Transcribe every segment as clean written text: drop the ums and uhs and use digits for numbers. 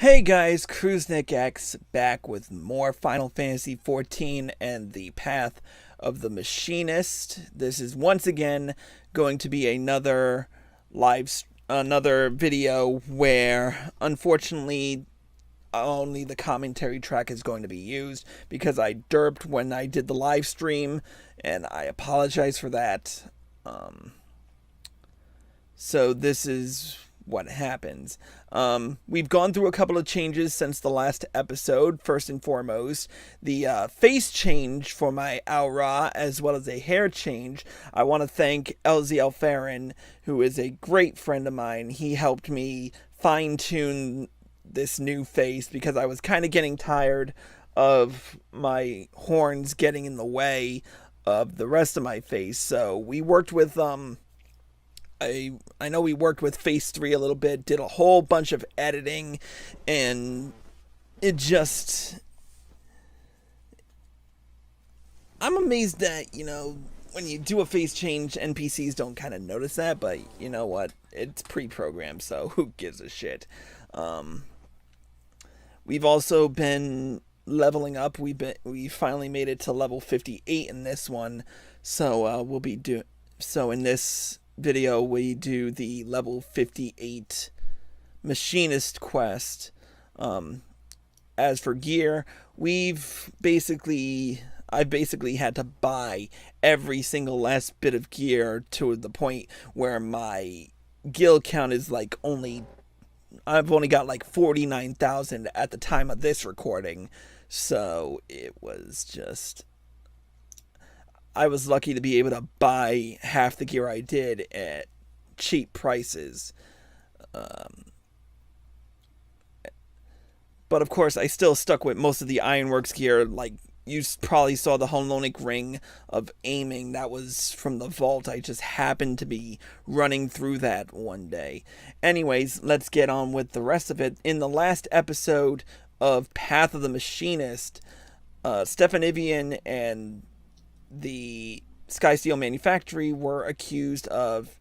Hey guys, CruiseNickX back with more Final Fantasy XIV and the Path of the Machinist. This is once again going to be another video where unfortunately only the commentary track is going to be used because I derped when I did the live stream and I apologize for that. So this is what happens. We've gone through a couple of changes since the last episode. First and foremost, the face change for my Aura, as well as a hair change. I want to thank LZL Farron, who is a great friend of mine. He helped me fine-tune this new face because I was kind of getting tired of my horns getting in the way of the rest of my face. So we worked with I know we worked with Phase 3 a little bit, did a whole bunch of editing, and it just... I'm amazed that, when you do a face change, NPCs don't kind of notice that, but you know what? It's pre-programmed, so who gives a shit? We've also been leveling up. We finally made it to level 58 in this one, so in this video we do the level 58 Machinist quest. As for gear, I've basically had to buy every single last bit of gear to the point where my guild count is I've only got 49,000 at the time of this recording. So it was just, I was lucky to be able to buy half the gear I did at cheap prices. But of course, I still stuck with most of the Ironworks gear. You probably saw the Holonic Ring of aiming. That was from the vault. I just happened to be running through that one day. Anyways, let's get on with the rest of it. In the last episode of Path of the Machinist, Stephanivien and the Skysteel Manufactory were accused of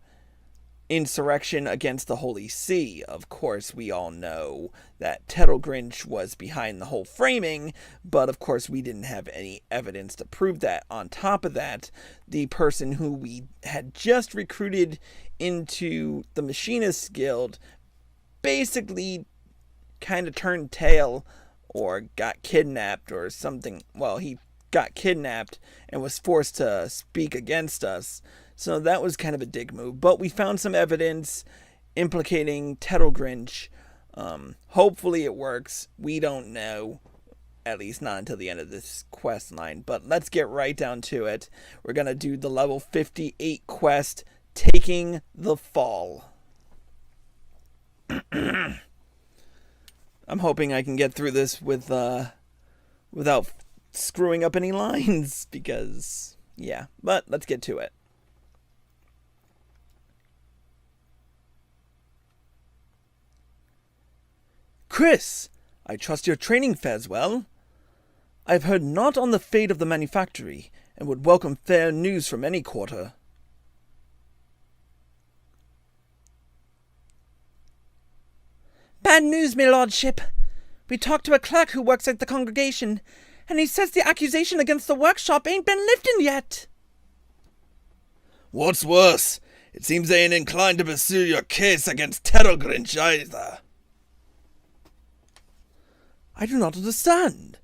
insurrection against the Holy See. Of course, we all know that Tettelgrinch was behind the whole framing, but of course we didn't have any evidence to prove that. On top of that, the person who we had just recruited into the Machinist Guild basically kind of turned tail or got kidnapped or something. Well, he got kidnapped and was forced to speak against us. So that was kind of a dick move. But we found some evidence implicating Tettelgrinch. Hopefully it works. We don't know. At least not until the end of this quest line. But let's get right down to it. We're going to do the level 58 quest, Taking the Fall. I'm hoping I can get through this without screwing up any lines, because yeah, but let's get to it. Chris, I trust your training fares well. I have heard naught on the fate of the manufactory, and would welcome fair news from any quarter. Bad news, my lordship. We talked to a clerk who works at the congregation, and he says the accusation against the workshop ain't been lifted yet. What's worse, it seems they ain't inclined to pursue your case against Tettelgrinch either. I do not understand.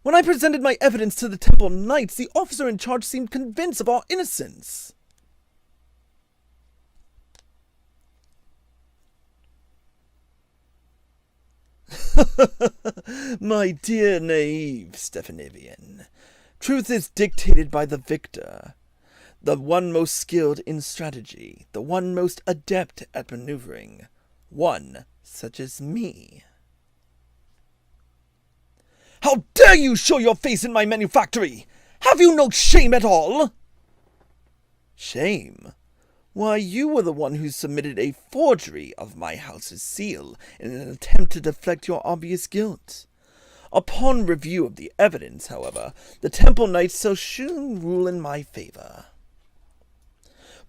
When I presented my evidence to the Temple Knights, the officer in charge seemed convinced of our innocence. My dear naive Stephanivien, truth is dictated by the victor, the one most skilled in strategy, the one most adept at maneuvering, one such as me. How dare you show your face in my manufactory? Have you no shame at all? Shame? Why, you were the one who submitted a forgery of my house's seal in an attempt to deflect your obvious guilt. Upon review of the evidence, however, the Temple Knights shall soon rule in my favor.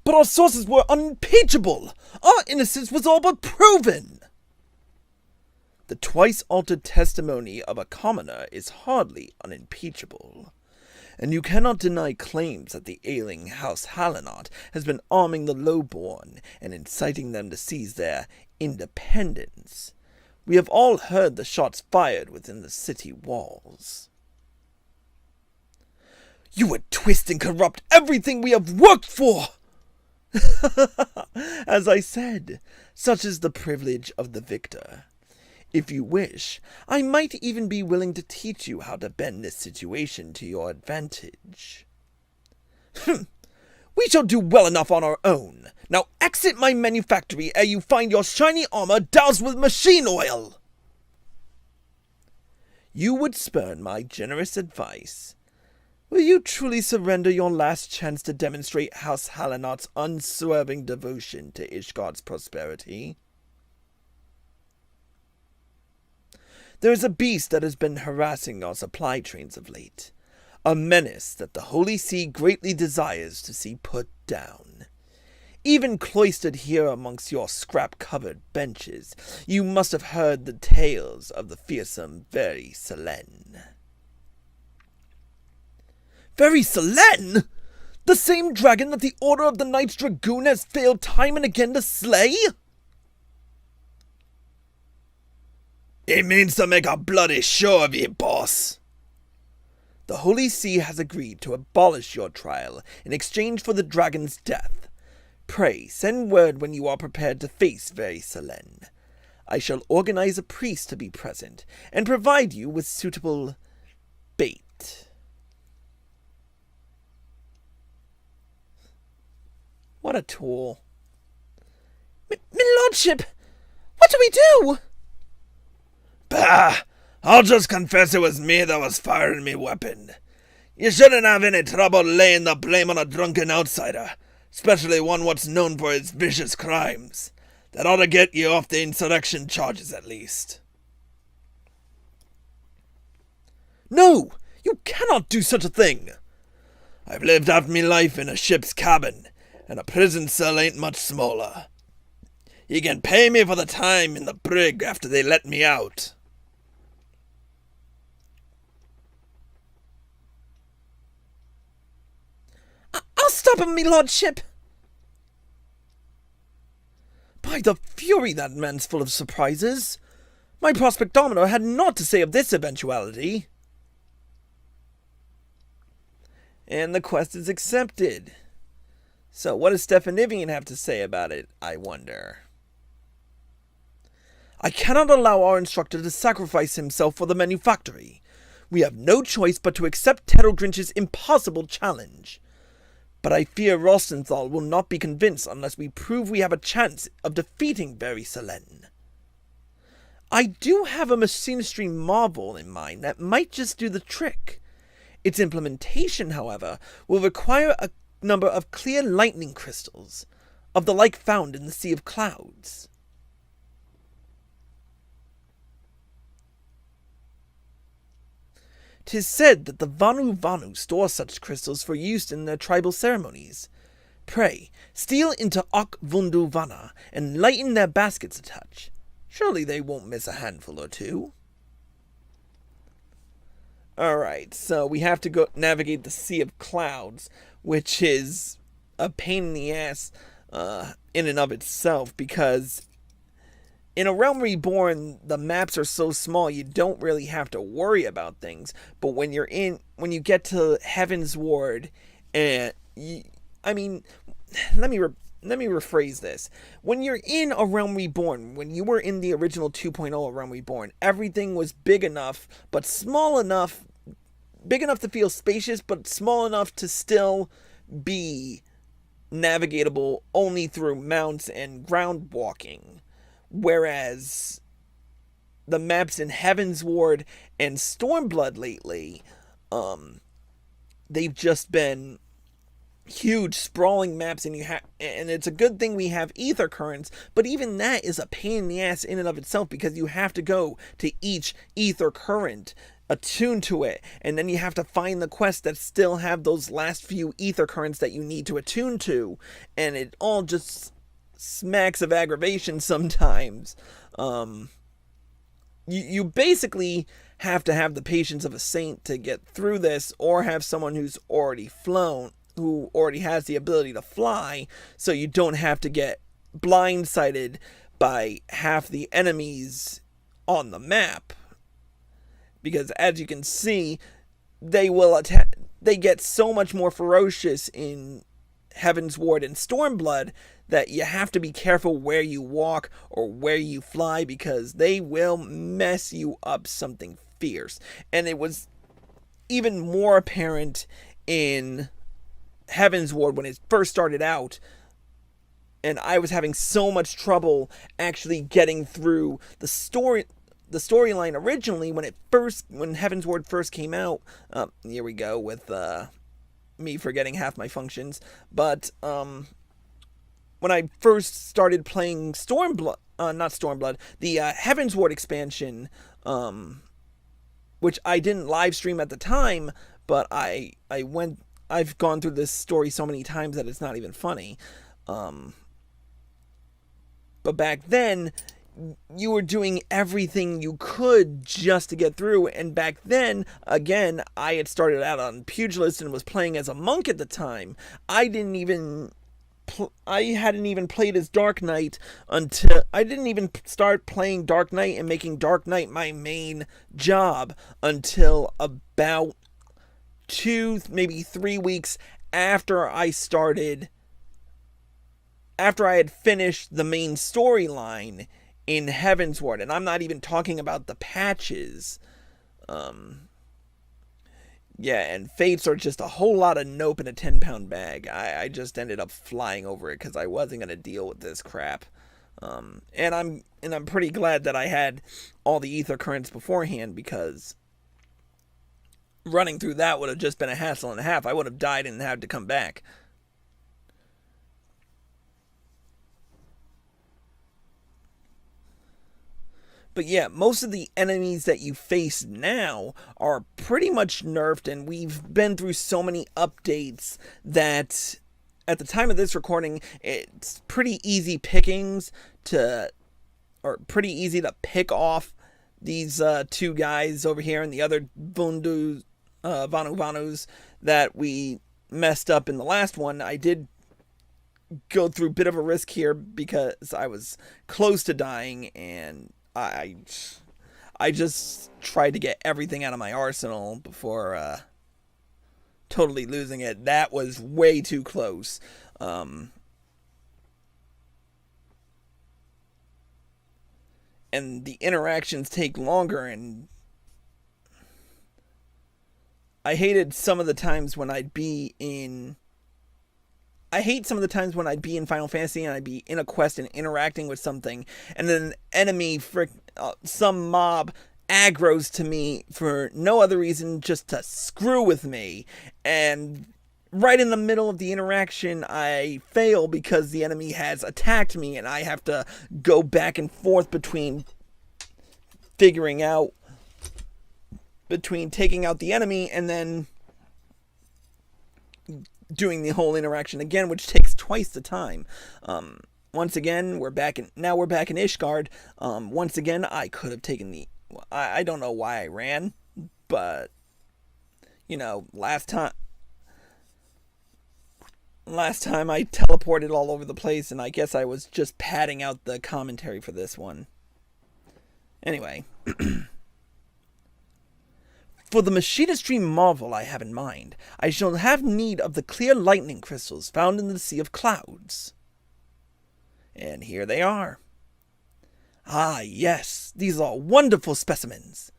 But our sources were unimpeachable! Our innocence was all but proven! The twice-altered testimony of a commoner is hardly unimpeachable. And you cannot deny claims that the ailing House Hallinot has been arming the lowborn and inciting them to seize their independence. We have all heard the shots fired within the city walls. You would twist and corrupt everything we have worked for! As I said, such is the privilege of the victor. If you wish, I might even be willing to teach you how to bend this situation to your advantage. We shall do well enough on our own. Now exit my manufactory ere you find your shiny armor doused with machine oil! You would spurn my generous advice. Will you truly surrender your last chance to demonstrate House Hallinot's unswerving devotion to Ishgard's prosperity? There is a beast that has been harassing our supply trains of late. A menace that the Holy See greatly desires to see put down. Even cloistered here amongst your scrap-covered benches, you must have heard the tales of the fearsome Very Selene. Very Selene? The same dragon that the Order of the Knights Dragoon has failed time and again to slay? It means to make a bloody show of you, boss. The Holy See has agreed to abolish your trial in exchange for the dragon's death. Pray, send word when you are prepared to face Very Selene. I shall organize a priest to be present, and provide you with suitable bait. What a tool. My lordship, what do we do? Bah! I'll just confess it was me that was firing me weapon. You shouldn't have any trouble laying the blame on a drunken outsider, especially one what's known for his vicious crimes. That ought to get you off the insurrection charges at least. No! You cannot do such a thing! I've lived out me life in a ship's cabin, and a prison cell ain't much smaller. You can pay me for the time in the brig after they let me out. I'll stop him, me lordship. By the fury, that man's full of surprises. My prospectometer had naught to say of this eventuality. And the quest is accepted. So what does Stephanivien have to say about it, I wonder? I cannot allow our instructor to sacrifice himself for the manufactory. We have no choice but to accept Terogrinch's impossible challenge. But I fear Rostenthal will not be convinced unless we prove we have a chance of defeating Very Selene. I do have a machinistry marvel in mind that might just do the trick. Its implementation, however, will require a number of clear lightning crystals, of the like found in the Sea of Clouds. 'Tis said that the Vanu Vanu store such crystals for use in their tribal ceremonies. Pray, steal into Ok Vundu Vana and lighten their baskets a touch. Surely they won't miss a handful or two. Alright, so we have to go navigate the Sea of Clouds, which is a pain in the ass in and of itself, because in A Realm Reborn, the maps are so small you don't really have to worry about things. But when you get to Heavensward, let me rephrase this. When you're in A Realm Reborn, when you were in the original 2.0 A Realm Reborn, everything was big enough, but small enough, big enough to feel spacious, but small enough to still be navigatable only through mounts and ground walking. Whereas the maps in Heavensward and Stormblood lately, they've just been huge sprawling maps, and it's a good thing we have ether currents, but even that is a pain in the ass in and of itself, because you have to go to each ether current, attune to it, and then you have to find the quests that still have those last few ether currents that you need to attune to, and it all just smacks of aggravation sometimes. you basically have to have the patience of a saint to get through this, or have someone who's already flown, who already has the ability to fly, so you don't have to get blindsided by half the enemies on the map. Because as you can see, they will attack. They get so much more ferocious in Heavensward and Stormblood that you have to be careful where you walk or where you fly, because they will mess you up something fierce. And it was even more apparent in Heavensward when it first started out, and I was having so much trouble actually getting through the storyline originally when Heavensward first came out. Here we go with me forgetting half my functions. But when I first started playing Stormblood, the Heavensward expansion, which I didn't live stream at the time, but I've gone through this story so many times that it's not even funny. But back then, you were doing everything you could just to get through. And back then, again, I had started out on Pugilist and was playing as a monk at the time. I hadn't even played as Dark Knight until I didn't even start playing Dark Knight and making Dark Knight my main job until about 2, maybe 3 weeks after I had finished the main storyline in Heavensward. And I'm not even talking about the patches. And Fates are just a whole lot of nope in a 10-pound bag. I just ended up flying over it because I wasn't going to deal with this crap. And I'm pretty glad that I had all the ether currents beforehand, because running through that would have just been a hassle and a half. I would have died and had to come back. But yeah, most of the enemies that you face now are pretty much nerfed, and we've been through so many updates that at the time of this recording, it's pretty easy pickings pretty easy to pick off these two guys over here and the other Vanu Vanus that we messed up in the last one. I did go through a bit of a risk here because I was close to dying, and I just tried to get everything out of my arsenal before totally losing it. That was way too close. And the interactions take longer, and I hated some of the times when I'd be in Final Fantasy and I'd be in a quest and interacting with something, and then an enemy, some mob, aggroes to me for no other reason, just to screw with me. And right in the middle of the interaction, I fail because the enemy has attacked me, and I have to go back and forth between taking out the enemy and then doing the whole interaction again, which takes twice the time. Once again, we're back in Ishgard. Once again, I could have taken I don't know why I ran, but last time I teleported all over the place, and I guess I was just padding out the commentary for this one. Anyway, for the machinistry marvel I have in mind, I shall have need of the clear lightning crystals found in the Sea of Clouds. And here they are. Ah, yes, these are wonderful specimens.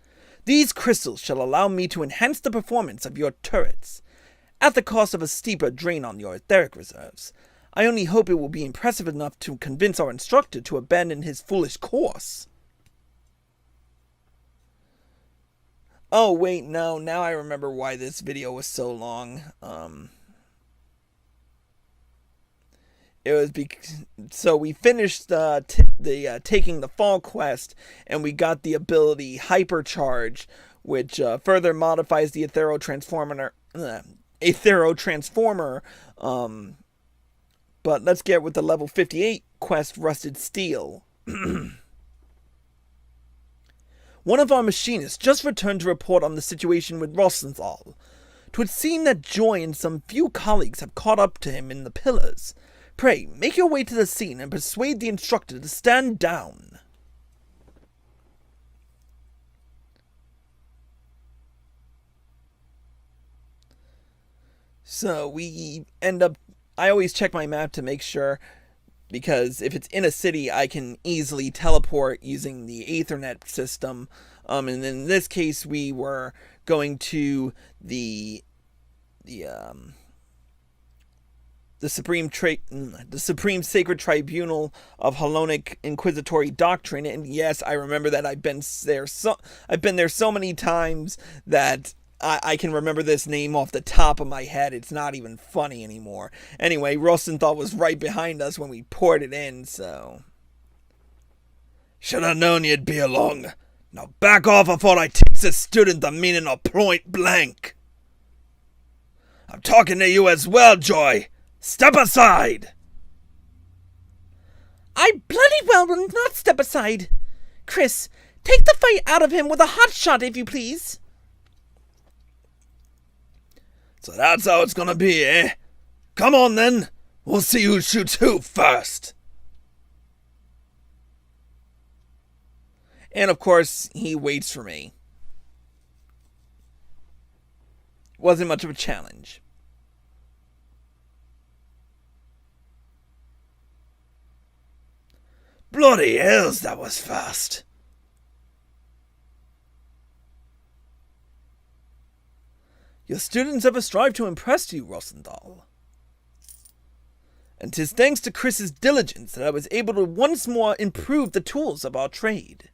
These crystals shall allow me to enhance the performance of your turrets, at the cost of a steeper drain on your etheric reserves. I only hope it will be impressive enough to convince our instructor to abandon his foolish course. Oh, wait, no, now I remember why this video was so long. It was so we finished taking the fall quest, and we got the ability Hypercharge, which further modifies the Aethero Transformer. But let's get with the level 58 quest, Rusted Steel. One of our machinists just returned to report on the situation with Rosenthal. 'Twould seem that Joy and some few colleagues have caught up to him in the pillars. Pray, make your way to the scene and persuade the instructor to stand down. So we end up... I always check my map to make sure, because if it's in a city, I can easily teleport using the Ethernet system. And in this case, we were going to the Supreme Sacred Tribunal of Hellenic Inquisitory Doctrine. And yes, I remember that I've been there so many times that I can remember this name off the top of my head. It's not even funny anymore. Anyway, Rosenthal was right behind us when we poured it in, so... Should have known you'd be along. Now back off before I teach this student the meaning of point blank. I'm talking to you as well, Joy. Step aside! I bloody well will not step aside. Chris, take the fight out of him with a hot shot, if you please. So that's how it's gonna be, eh? Come on then. We'll see who shoots who first. And of course, he waits for me. Wasn't much of a challenge. Bloody hells, that was fast. Your students ever strive to impress you, Rosenthal. And 'tis thanks to Chris's diligence that I was able to once more improve the tools of our trade.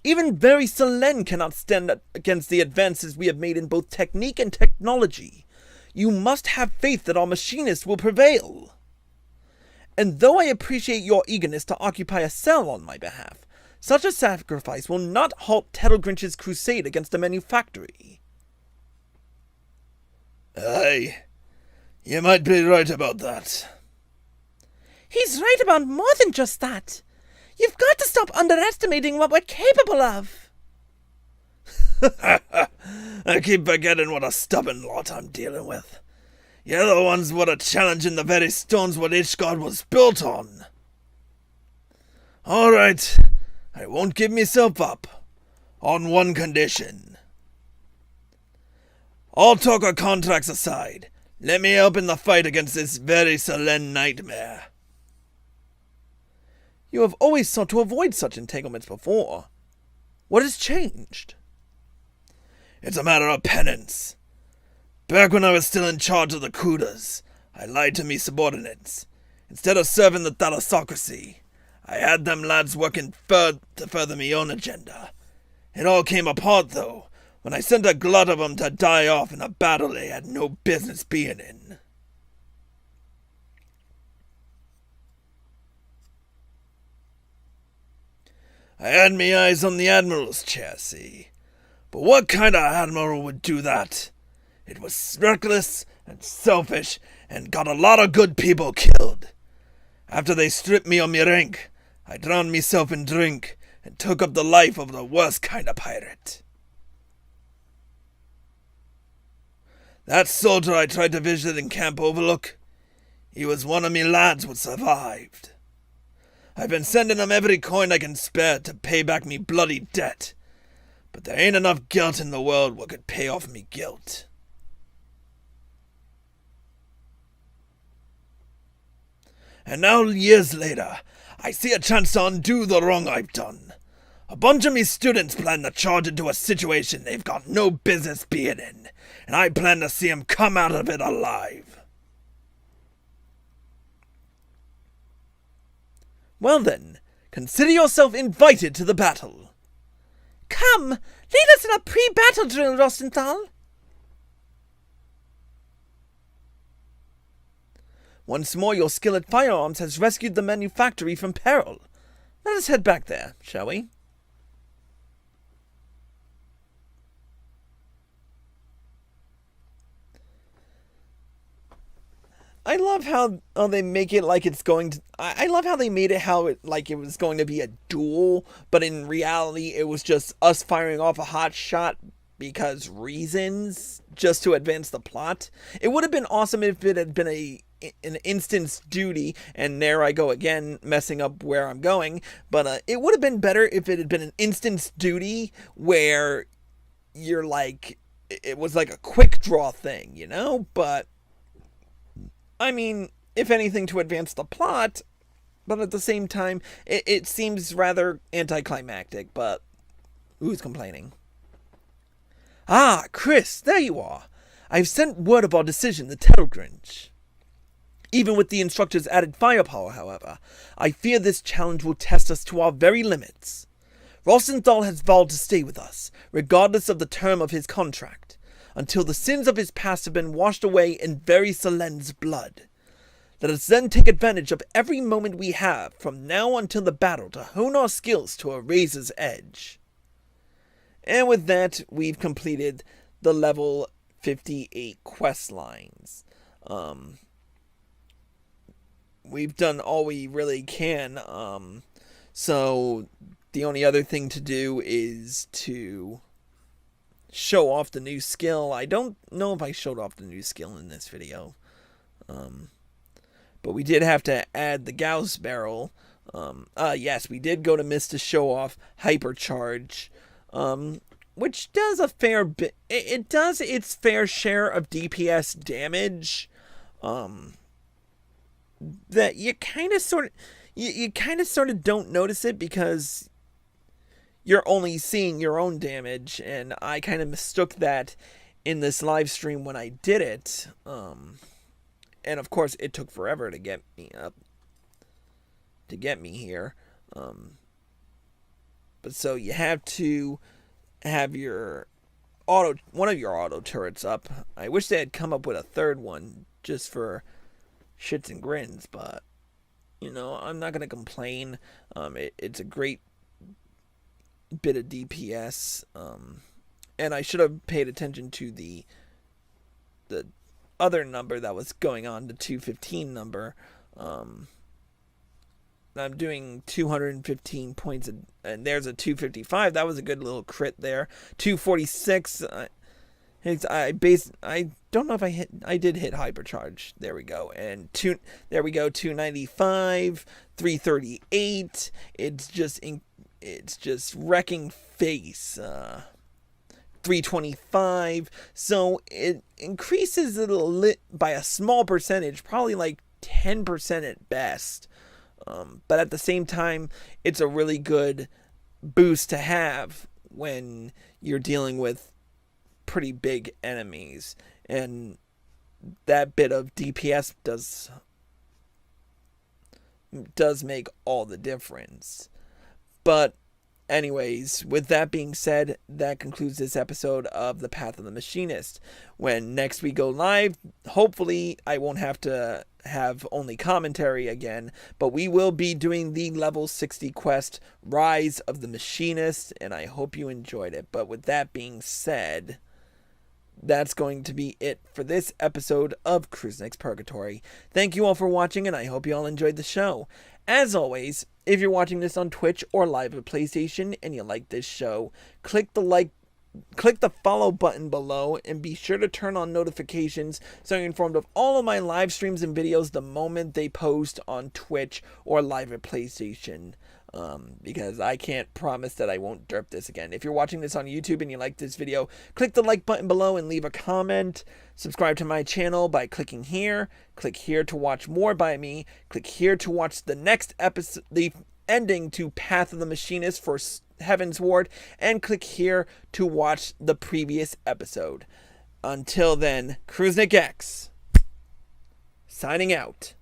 Even very Selen cannot stand against the advances we have made in both technique and technology. You must have faith that our machinist will prevail. And though I appreciate your eagerness to occupy a cell on my behalf, such a sacrifice will not halt Tettlegrinch's crusade against the manufactory. Aye, you might be right about that. He's right about more than just that. You've got to stop underestimating what we're capable of. I keep forgetting what a stubborn lot I'm dealing with. You're the ones what are challenging the very stones what Ishgard was built on. All right, I won't give myself up. On one condition. All talk or contracts aside, let me help in the fight against this very Selen nightmare. You have always sought to avoid such entanglements before. What has changed? It's a matter of penance. Back when I was still in charge of the Kudas, I lied to me subordinates. Instead of serving the thalassocracy, I had them lads working to further me own agenda. It all came apart, though, when I sent a glut of them to die off in a battle they had no business being in. I had me eyes on the Admiral's chair, see? But what kind of Admiral would do that? It was reckless and selfish and got a lot of good people killed. After they stripped me of me rank, I drowned myself in drink and took up the life of the worst kind of pirate. That soldier I tried to visit in Camp Overlook, he was one of me lads what survived. I've been sending him every coin I can spare to pay back me bloody debt, but there ain't enough guilt in the world what could pay off me guilt. And now, years later, I see a chance to undo the wrong I've done. A bunch of me students plan to charge into a situation they've got no business being in, and I plan to see 'em come out of it alive. Well then, consider yourself invited to the battle. Come, lead us in a pre-battle drill, Rosenthal. Once more, your skill at firearms has rescued the manufactory from peril. Let us head back there, shall we? I love how they make it like it's going to. I love how they made it how it like it was going to be a duel, but in reality it was just us firing off a hot shot because reasons, just to advance the plot. It would have been awesome if it had been an instance duty, and there I go again messing up where I'm going. But it would have been better if it had been an instance duty where you're like it was like a quick draw thing, you know, but. I mean, if anything, to advance the plot, but at the same time, it seems rather anticlimactic, but who's complaining? Ah, Chris, there you are. I've sent word of our decision to Tettlegrinch. Even with the instructor's added firepower, however, I fear this challenge will test us to our very limits. Rosenthal has vowed to stay with us, regardless of the term of his contract, until the sins of his past have been washed away in very Selen's blood. Let us then take advantage of every moment we have from now until the battle to hone our skills to a razor's edge. And with that, we've completed the level 58 quest lines. We've done all we really can, so the only other thing to do is to show off the new skill. I don't know if I showed off the new skill in this video. But we did have to add the Gauss barrel. Yes, we did go to miss to show off Hypercharge. Which does a fair bit. It does its fair share of DPS damage. That you kind of sort of don't notice it because you're only seeing your own damage, and I kind of mistook that in this live stream when I did it. And of course, it took forever to get me up, to get me here. But so you have to have one of your auto turrets up. I wish they had come up with a third one just for shits and grins, but you know, I'm not gonna complain. It's a great bit of DPS, and I should have paid attention to the other number that was going on, the 215 number. I'm doing 215 points, and there's a 255. That was a good little crit there. 246. I don't know if I did hit Hypercharge. There we go. And there we go. 295, 338. It's just wrecking face. 325. So it increases it by a small percentage, probably like 10% at best. But at the same time, it's a really good boost to have when you're dealing with pretty big enemies, and that bit of DPS does make all the difference. But anyways, with that being said, that concludes this episode of The Path of the Machinist. When next we go live, hopefully I won't have to have only commentary again, but we will be doing the level 60 quest, Rise of the Machinist, and I hope you enjoyed it. But with that being said, that's going to be it for this episode of Cruznik's Purgatory. Thank you all for watching, and I hope you all enjoyed the show. As always, if you're watching this on Twitch or live at PlayStation and you like this show, click the follow button below, and be sure to turn on notifications so you're informed of all of my live streams and videos the moment they post on Twitch or live at PlayStation. Because I can't promise that I won't derp this again. If you're watching this on YouTube and you like this video, click the like button below and leave a comment. Subscribe to my channel by clicking here. Click here to watch more by me. Click here to watch the next episode, the ending to Path of the Machinist for Heavensward, and click here to watch the previous episode. Until then, Cruznik X, signing out.